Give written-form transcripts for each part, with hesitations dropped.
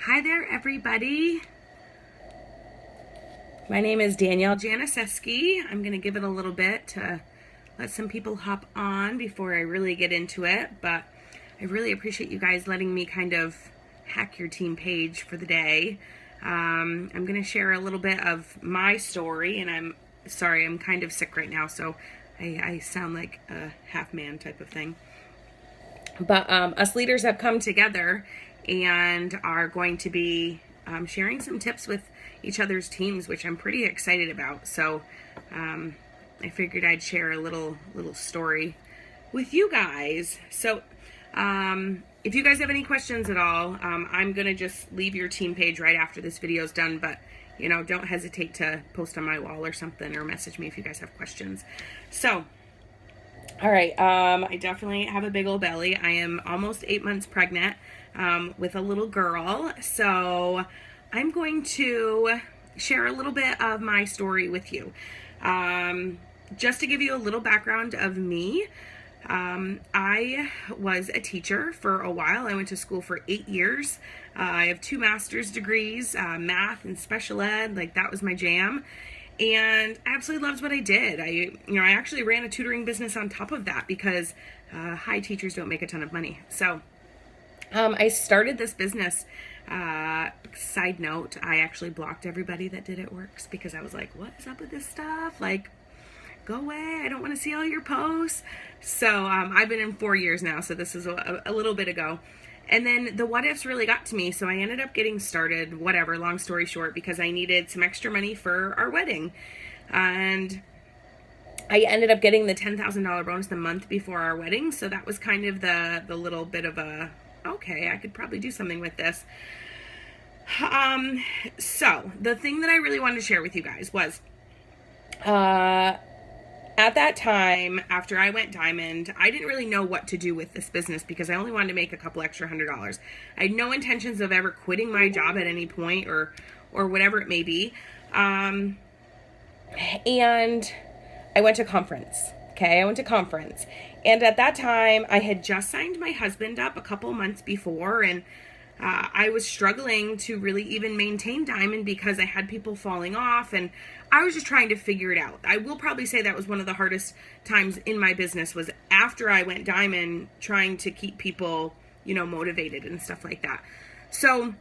Hi there, everybody. My name is Danielle Janiszewski. I'm going to give it a little bit to let some people hop on before I really get into it, but I really appreciate you guys letting me kind of hack your team page for the day. I'm going to share a little bit of my story, and I'm sorry, I'm kind of sick right now, so I sound like a half man type of thing. But us leaders have come together and are going to be sharing some tips with each other's teams, which I'm pretty excited about. So I figured I'd share a little story with you guys. So if you guys have any questions at all, I'm going to just leave your team page right after this video is done. But, you know, don't hesitate to post on my wall or something, or message me if you guys have questions. So, all right, I definitely have a big old belly. I am almost 8 months pregnant with a little girl. So I'm going to share a little bit of my story with you. Just to give you a little background of me, I was a teacher for a while. I went to school for 8 years. I have 2 master's degrees, math and special ed, like that was my jam. And I absolutely loved what I did. I actually ran a tutoring business on top of that because high teachers don't make a ton of money. So I started this business. Side note, I actually blocked everybody that did It Works because I was like, what is up with this stuff? Like, go away. I don't want to see all your posts. So I've been in 4 years now. So this is a little bit ago. And then the what ifs really got to me. So I ended up getting started, whatever, long story short, because I needed some extra money for our wedding. And I ended up getting the $10,000 bonus the month before our wedding. So that was kind of the little bit of a, okay, I could probably do something with this. So the thing that I really wanted to share with you guys was, at that time, after I went diamond, I didn't really know what to do with this business because I only wanted to make a couple extra $100. I had no intentions of ever quitting my job at any point or whatever it may be. And I went to conference. Okay, I went to conference. And at that time, I had just signed my husband up a couple months before, and I was struggling to really even maintain diamond because I had people falling off, and I was just trying to figure it out. I will probably say that was one of the hardest times in my business, was after I went diamond, trying to keep people, motivated and stuff like that. So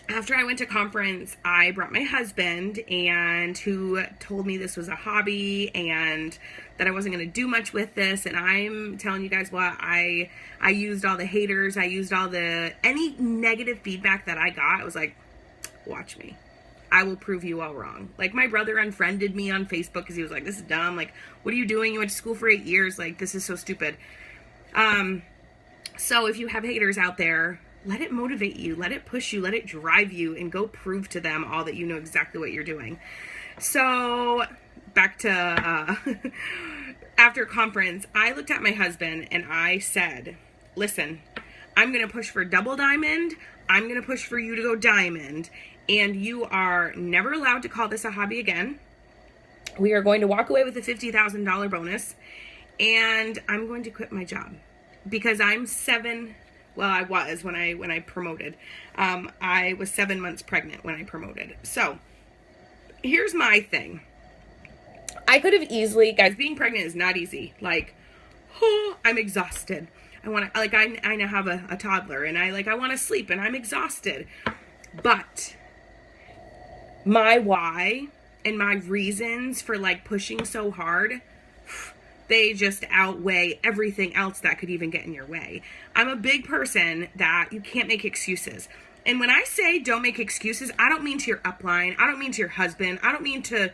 after I went to conference, I brought my husband, and who told me this was a hobby and that I wasn't going to do much with this. And I'm telling you guys what, I used all the haters. I used any negative feedback that I got. I was like, watch me. I will prove you all wrong. Like, my brother unfriended me on Facebook because he was like, this is dumb. Like, what are you doing? You went to school for 8 years. Like, this is so stupid. So if you have haters out there, let it motivate you, let it push you, let it drive you, and go prove to them all that you know exactly what you're doing. So back to after conference, I looked at my husband and I said, listen, I'm going to push for double diamond. I'm going to push for you to go diamond, and you are never allowed to call this a hobby again. We are going to walk away with a $50,000 bonus, and I'm going to quit my job because I was when I promoted. I was 7 months pregnant when I promoted. So here's my thing. I could have easily, guys, being pregnant is not easy. Like, I'm exhausted. I now have a toddler, and I want to sleep, and I'm exhausted. But my why and my reasons for pushing so hard, they just outweigh everything else that could even get in your way. I'm a big person that you can't make excuses. And when I say don't make excuses, I don't mean to your upline. I don't mean to your husband. I don't mean to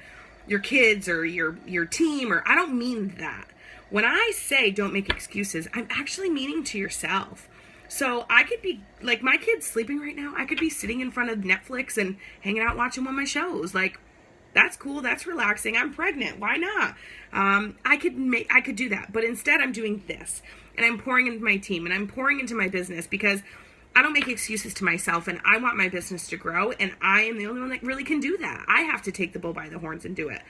your kids or your team, or I don't mean that. When I say don't make excuses, I'm actually meaning to yourself. So I could be, like, my kid's sleeping right now. I could be sitting in front of Netflix and hanging out watching one of my shows. Like, that's cool. That's relaxing. I'm pregnant. Why not? I could do that. But instead, I'm doing this. And I'm pouring into my team. And I'm pouring into my business because I don't make excuses to myself. And I want my business to grow. And I am the only one that really can do that. I have to take the bull by the horns and do it.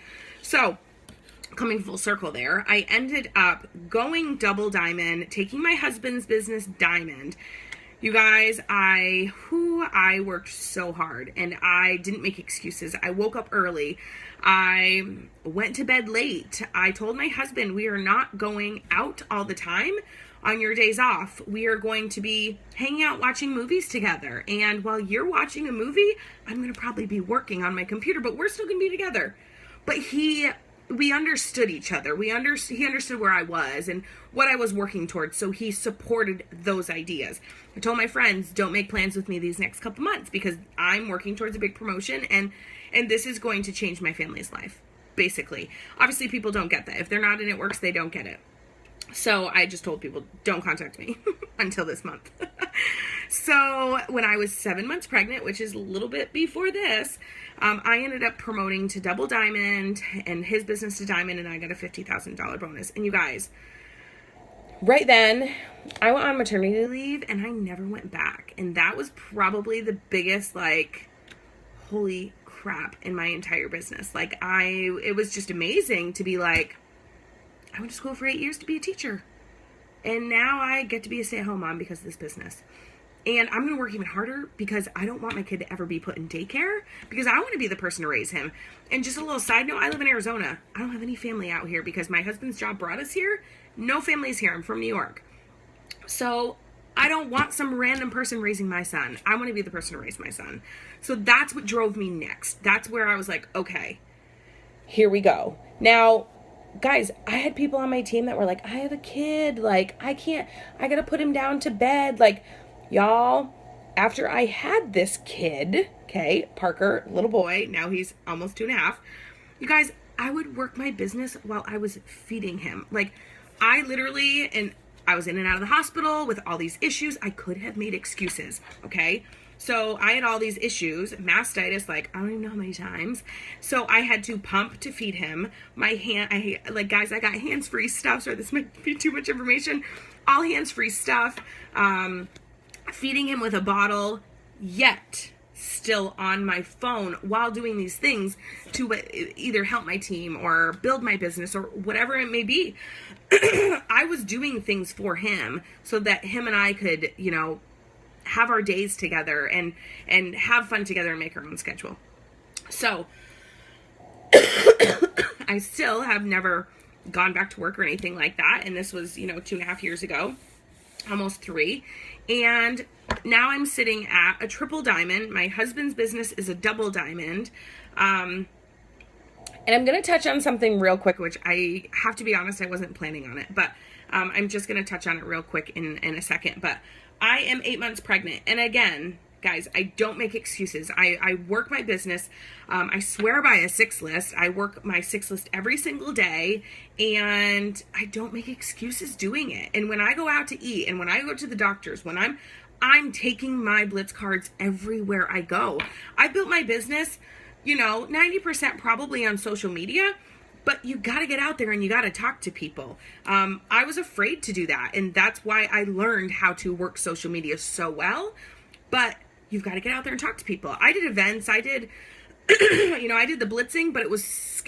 So, coming full circle there, I ended up going double diamond, taking my husband's business diamond, You guys, I worked so hard, and I didn't make excuses. I woke up early. I went to bed late. I told my husband, we are not going out all the time on your days off. We are going to be hanging out watching movies together. And while you're watching a movie, I'm going to probably be working on my computer, but we're still going to be together. But we understood each other. He understood where I was and what I was working towards. So he supported those ideas. I told my friends, don't make plans with me these next couple months because I'm working towards a big promotion and this is going to change my family's life, basically. Obviously, people don't get that. If they're not in It Works, they don't get it. So I just told people, don't contact me until this month. So when I was 7 months pregnant, which is a little bit before this, I ended up promoting to Double Diamond and his business to Diamond, and I got a $50,000 bonus. And you guys, right then, I went on maternity leave, and I never went back. And that was probably the biggest, like, holy crap in my entire business. Like, it was just amazing to be like, I went to school for 8 years to be a teacher. And now I get to be a stay-at-home mom because of this business. And I'm going to work even harder because I don't want my kid to ever be put in daycare because I want to be the person to raise him. And just a little side note, I live in Arizona. I don't have any family out here because my husband's job brought us here. No family's here. I'm from New York. So I don't want some random person raising my son. I want to be the person to raise my son. So that's what drove me next. That's where I was like, okay, here we go. Now, guys, I had people on my team that were like, I have a kid. Like, I got to put him down to bed. Like, y'all, after I had this kid, okay, Parker, little boy, now he's almost 2.5. You guys, I would work my business while I was feeding him. Like, I literally, and I was in and out of the hospital with all these issues. I could have made excuses, okay? So I had all these issues, mastitis, like, I don't even know how many times. So I had to pump to feed him. Guys, I got hands-free stuff. Sorry, this might be too much information. All hands-free stuff. Feeding him with a bottle, yet still on my phone while doing these things to either help my team or build my business or whatever it may be. I was doing things for him so that him and I could, have our days together and have fun together and make our own schedule. So I still have never gone back to work or anything like that. And this was, 2.5 years ago, almost 3. And now I'm sitting at a triple diamond. My husband's business is a double diamond. And I'm going to touch on something real quick, which I have to be honest, I wasn't planning on it, but I'm just going to touch on it real quick in a second. But I am 8 months pregnant. And again, guys, I don't make excuses. I work my business. I swear by a 6 list. I work my 6 list every single day, and I don't make excuses doing it. And when I go out to eat, and when I go to the doctors, when I'm taking my Blitz cards everywhere I go. I built my business, 90% probably on social media, but you got to get out there and you got to talk to people. I was afraid to do that, and that's why I learned how to work social media so well. But you've got to get out there and talk to people. I did events. I did, I did the blitzing, but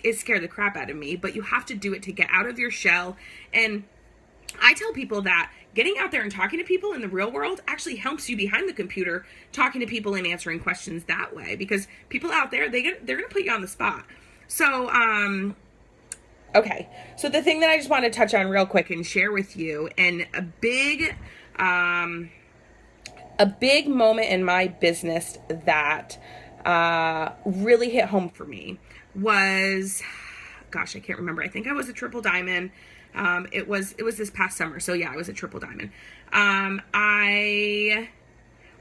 it scared the crap out of me. But you have to do it to get out of your shell. And I tell people that getting out there and talking to people in the real world actually helps you behind the computer, talking to people and answering questions that way. Because people out there, they're going to put you on the spot. So, okay. So the thing that I just want to touch on real quick and share with you, and a big moment in my business that really hit home for me was, gosh, I can't remember. I think I was a triple diamond. It was this past summer. So yeah, I was a triple diamond. I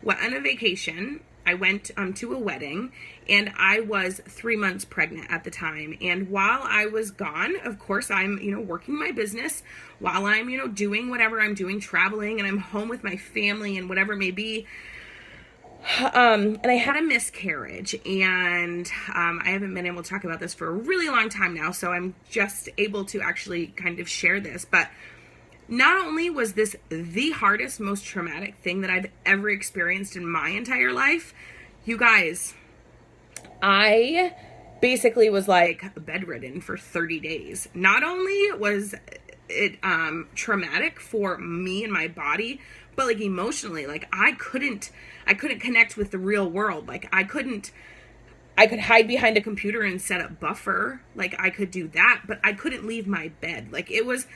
went on a vacation. I went to a wedding, and I was 3 months pregnant at the time. And while I was gone, of course, I'm, working my business while I'm, doing whatever I'm doing, traveling, and I'm home with my family and whatever it may be. And I had a miscarriage, and I haven't been able to talk about this for a really long time now, so I'm just able to actually kind of share this. But not only was this the hardest, most traumatic thing that I've ever experienced in my entire life, you guys, I basically was like bedridden for 30 days. Not only was it traumatic for me and my body, but like emotionally, like I couldn't connect with the real world. Like I could hide behind a computer and set up buffer. Like I could do that, but I couldn't leave my bed. Like it was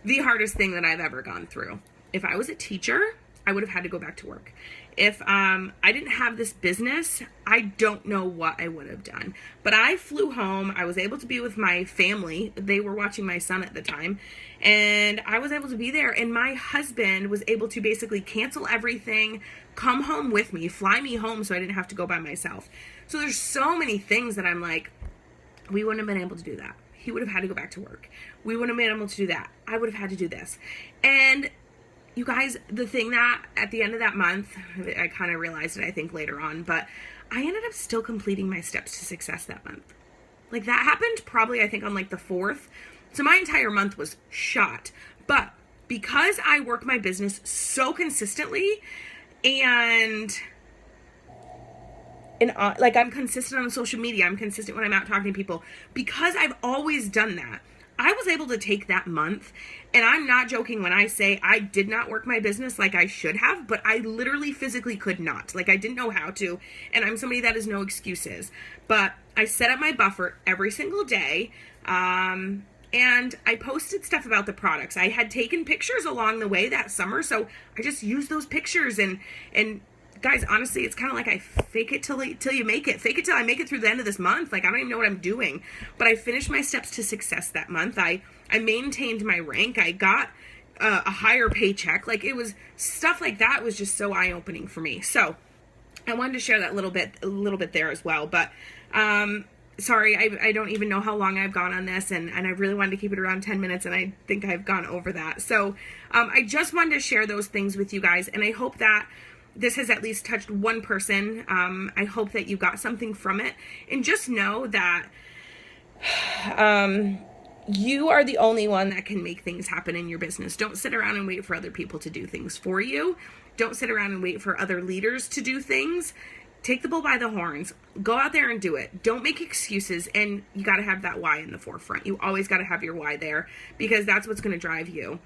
the hardest thing that I've ever gone through. If I was a teacher, I would have had to go back to work. If I didn't have this business, I don't know what I would have done. But I flew home. I was able to be with my family. They were watching my son at the time. And I was able to be there. And my husband was able to basically cancel everything, come home with me, fly me home so I didn't have to go by myself. So there's so many things that I'm like, we wouldn't have been able to do that. He would have had to go back to work. We wouldn't have been able to do that. I would have had to do this. And you guys, the thing that at the end of that month, I kind of realized it, I think, later on, but I ended up still completing my steps to success that month. Like that happened probably, I think, on like the 4th. So my entire month was shot. But because I work my business so consistently and like I'm consistent on social media, I'm consistent when I'm out talking to people, because I've always done that, I was able to take that month, and I'm not joking when I say I did not work my business like I should have, but I literally physically could not. Like I didn't know how to, and I'm somebody that has no excuses. But I set up my buffer every single day, and I posted stuff about the products. I had taken pictures along the way that summer, so I just used those pictures and guys, honestly, it's kind of like I fake it till you make it. Fake it till I make it through the end of this month. Like, I don't even know what I'm doing. But I finished my steps to success that month. I maintained my rank. I got a higher paycheck. Like, it was stuff like that was just so eye-opening for me. So, I wanted to share that a little bit there as well. But, sorry, I don't even know how long I've gone on this. And I really wanted to keep it around 10 minutes. And I think I've gone over that. So, I just wanted to share those things with you guys. And I hope that this has at least touched one person. I hope that you got something from it. And just know that you are the only one that can make things happen in your business. Don't sit around and wait for other people to do things for you. Don't sit around and wait for other leaders to do things. Take the bull by the horns. Go out there and do it. Don't make excuses. And you got to have that why in the forefront. You always got to have your why there, because that's what's going to drive you.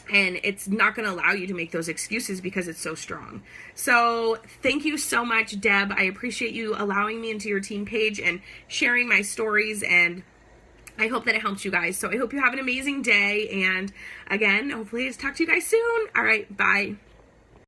And it's not going to allow you to make those excuses because it's so strong. So thank you so much, Deb. I appreciate you allowing me into your team page and sharing my stories. And I hope that it helps you guys. So I hope you have an amazing day. And again, hopefully I'll talk to you guys soon. All right. Bye.